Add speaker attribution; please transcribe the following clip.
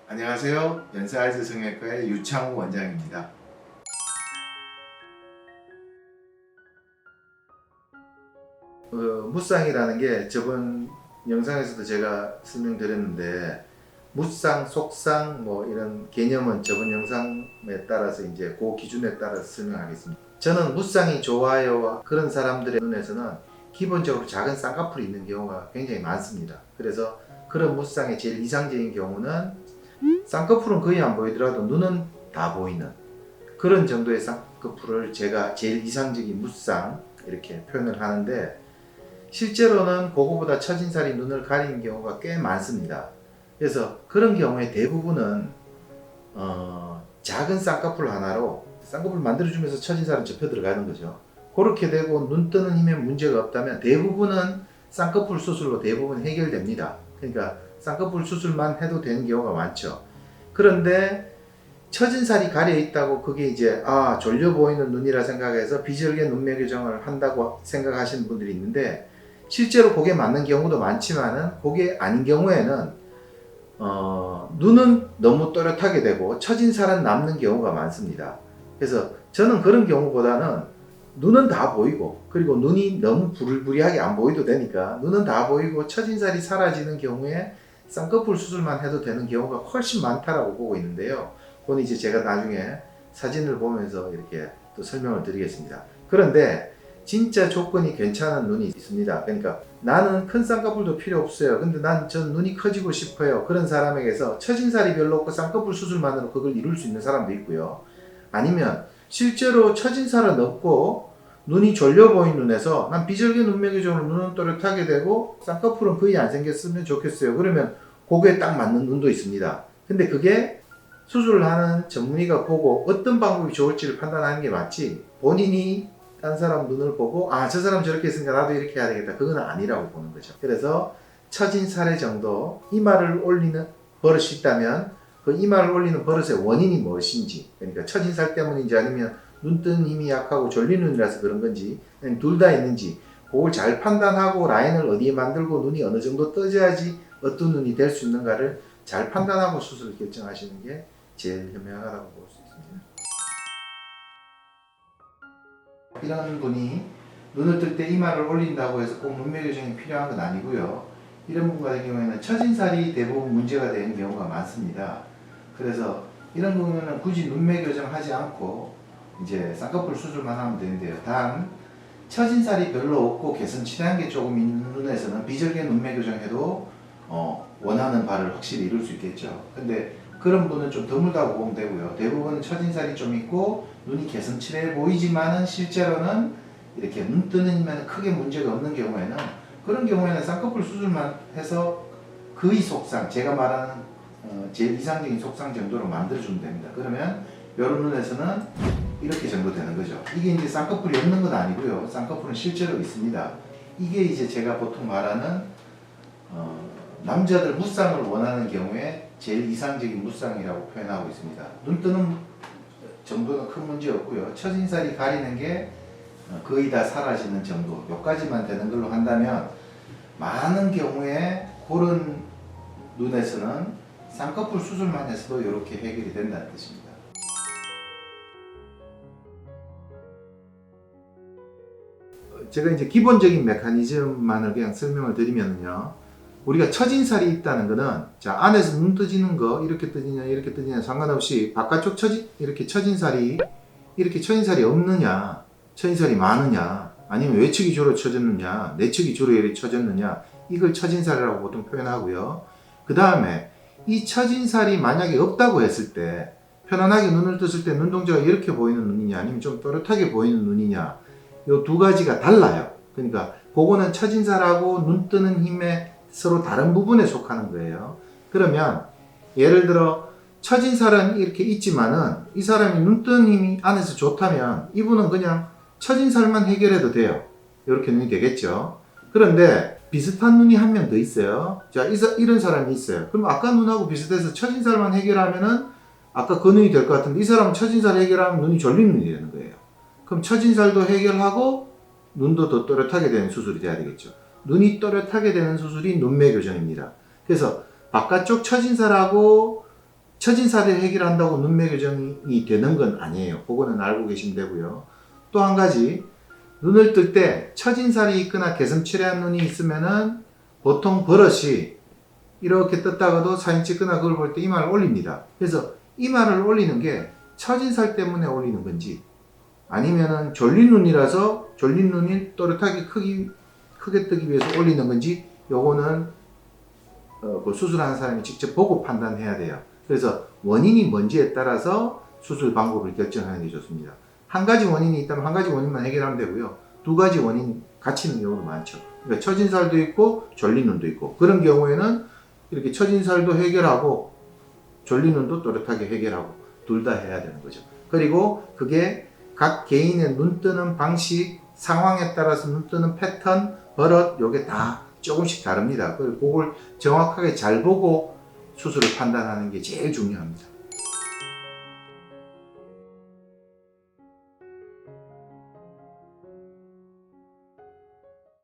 Speaker 1: 안녕하세요. 연세아이즈 성형외과의 유창우 원장입니다. 무쌍이라는 게 저번 영상에서도 제가 설명드렸는데 무쌍, 속쌍 뭐 이런 개념은 저번 영상에 따라서 이제 그 기준에 따라서 설명하겠습니다. 저는 무쌍이 좋아요 그런 사람들의 눈에서는 기본적으로 작은 쌍꺼풀이 있는 경우가 굉장히 많습니다. 그래서 그런 무쌍의 제일 이상적인 경우는 쌍꺼풀은 거의 안 보이더라도 눈은 다 보이는 그런 정도의 쌍꺼풀을 제가 제일 이상적인 무쌍 이렇게 표현을 하는데, 실제로는 그거보다 처진살이 눈을 가리는 경우가 꽤 많습니다. 그래서 그런 경우에 대부분은 작은 쌍꺼풀 하나로 쌍꺼풀 만들어주면서 처진살은 접혀 들어가는 거죠. 그렇게 되고 눈 뜨는 힘에 문제가 없다면 대부분은 쌍꺼풀 수술로 대부분 해결됩니다. 그러니까 쌍꺼풀 수술만 해도 되는 경우가 많죠. 그런데 처진살이 가려 있다고 그게 이제 졸려 보이는 눈이라 생각해서 비절개 눈매 교정을 한다고 생각하시는 분들이 있는데, 실제로 그게 맞는 경우도 많지만은 그게 아닌 경우에는 눈은 너무 또렷하게 되고 처진살은 남는 경우가 많습니다. 그래서 저는 그런 경우보다는 눈은 다 보이고, 그리고 눈이 너무 부리부리하게 안 보여도 되니까 눈은 다 보이고 처진살이 사라지는 경우에 쌍꺼풀 수술만 해도 되는 경우가 훨씬 많다라고 보고 있는데요. 그건 이제 제가 나중에 사진을 보면서 이렇게 또 설명을 드리겠습니다. 그런데 진짜 조건이 괜찮은 눈이 있습니다. 그러니까 나는 큰 쌍꺼풀도 필요 없어요. 근데 난 전 눈이 커지고 싶어요. 그런 사람에게서 처진살이 별로 없고 쌍꺼풀 수술만으로 그걸 이룰 수 있는 사람도 있고요. 아니면 실제로 처진살은 없고 눈이 졸려 보이는 눈에서 난 비절개 눈매 교정으로 눈은 또렷하게 되고 쌍꺼풀은 거의 안 생겼으면 좋겠어요. 그러면 그거에 딱 맞는 눈도 있습니다. 근데 그게 수술을 하는 전문의가 보고 어떤 방법이 좋을지를 판단하는 게 맞지, 본인이 딴 사람 눈을 보고 저 사람 저렇게 했으니까 나도 이렇게 해야 되겠다, 그건 아니라고 보는 거죠. 그래서 처진살의 정도, 이마를 올리는 버릇이 있다면 그 이마를 올리는 버릇의 원인이 무엇인지, 그러니까 처진살 때문인지 아니면 눈 뜨는 힘이 약하고 졸린 눈이라서 그런 건지 둘 다 있는지, 그걸 잘 판단하고 라인을 어디에 만들고 눈이 어느 정도 떠져야지 어떤 눈이 될 수 있는가를 잘 판단하고 수술을 결정하시는 게 제일 현명하다고 볼 수 있습니다. 이런 분이 눈을 뜰 때 이마를 올린다고 해서 꼭 눈매 교정이 필요한 건 아니고요. 이런 분 같은 경우에는 처진살이 대부분 문제가 되는 경우가 많습니다. 그래서 이런 경우는 굳이 눈매 교정하지 않고 이제 쌍꺼풀 수술만 하면 되는데요. 단 처진살이 별로 없고 개선 치료한 게 조금 있는 눈에서는 비절개 눈매 교정해도 원하는 바를 확실히 이룰 수 있겠죠. 근데 그런 분은 좀 드물다고 보면 되고요. 대부분은 처진살이 좀 있고 눈이 개선치레 보이지만은 실제로는 이렇게 눈 뜨는 힘에는 크게 문제가 없는 경우에는, 그런 경우에는 쌍꺼풀 수술만 해서 거의 속상, 제가 말하는 제일 이상적인 속상 정도로 만들어주면 됩니다. 그러면 이런 눈에서는 이렇게 정도 되는 거죠. 이게 이제 쌍꺼풀이 없는 건 아니고요. 쌍꺼풀은 실제로 있습니다. 이게 이제 제가 보통 말하는 남자들 무쌍을 원하는 경우에 제일 이상적인 무쌍이라고 표현하고 있습니다. 눈 뜨는 정도는 큰 문제 없고요. 처진살이 가리는 게 거의 다 사라지는 정도, 여기까지만 되는 걸로 한다면 많은 경우에 그런 눈에서는 쌍꺼풀 수술만 해서도 이렇게 해결이 된다는 뜻입니다. 제가 이제 기본적인 메커니즘만을 그냥 설명을 드리면요. 우리가 처진살이 있다는 거는, 자, 안에서 눈 떠지는 거 이렇게 떠지냐 이렇게 떠지냐 상관없이 바깥쪽 이렇게 처진살이 없느냐, 처진살이 많으냐, 아니면 외측이 주로 처졌느냐, 내측이 주로 이렇게 처졌느냐, 이걸 처진살이라고 보통 표현하고요. 그 다음에 이 처진살이 만약에 없다고 했을 때 편안하게 눈을 떴을 때 눈동자가 이렇게 보이는 눈이냐 아니면 좀 또렷하게 보이는 눈이냐, 이 두 가지가 달라요. 그러니까 그거는 처진살하고 눈 뜨는 힘의 서로 다른 부분에 속하는 거예요. 그러면 예를 들어 처진살은 이렇게 있지만은 이 사람이 눈 뜨는 힘이 안에서 좋다면 이분은 그냥 처진살만 해결해도 돼요. 이렇게 눈이 되겠죠. 그런데 비슷한 눈이 한 명 더 있어요. 자, 이런 사람이 있어요. 그럼 아까 눈하고 비슷해서 처진살만 해결하면은 아까 그 눈이 될 것 같은데, 이 사람은 처진살 해결하면 눈이 졸린 눈이 되는 거예요. 그럼 처진살도 해결하고 눈도 더 또렷하게 되는 수술이 돼야 되겠죠. 눈이 또렷하게 되는 수술이 눈매 교정입니다. 그래서 바깥쪽 처진살하고 처진살을 해결한다고 눈매 교정이 되는 건 아니에요. 그거는 알고 계시면 되고요. 또 한 가지, 눈을 뜰 때 처진살이 있거나 개슴츠레한 눈이 있으면은 보통 버릇이 이렇게 떴다가도 사진 찍거나 그걸 볼 때 이마를 올립니다. 그래서 이마를 올리는 게 처진살 때문에 올리는 건지 아니면은 졸린 눈이라서 졸린 눈이 또렷하게 크게 뜨기 위해서 올리는 건지 요거는 그 수술하는 사람이 직접 보고 판단해야 돼요. 그래서 원인이 뭔지에 따라서 수술 방법을 결정하는 게 좋습니다. 한 가지 원인이 있다면 한 가지 원인만 해결하면 되고요. 두 가지 원인 같이 있는 경우도 많죠. 그러니까 처진살도 있고 졸린 눈도 있고 그런 경우에는 이렇게 처진살도 해결하고 졸린 눈도 또렷하게 해결하고 둘 다 해야 되는 거죠. 그리고 그게 각 개인의 눈 뜨는 방식, 상황에 따라서 눈 뜨는 패턴, 버릇 요게 다 조금씩 다릅니다. 그걸 정확하게 잘 보고 수술을 판단하는 게 제일 중요합니다.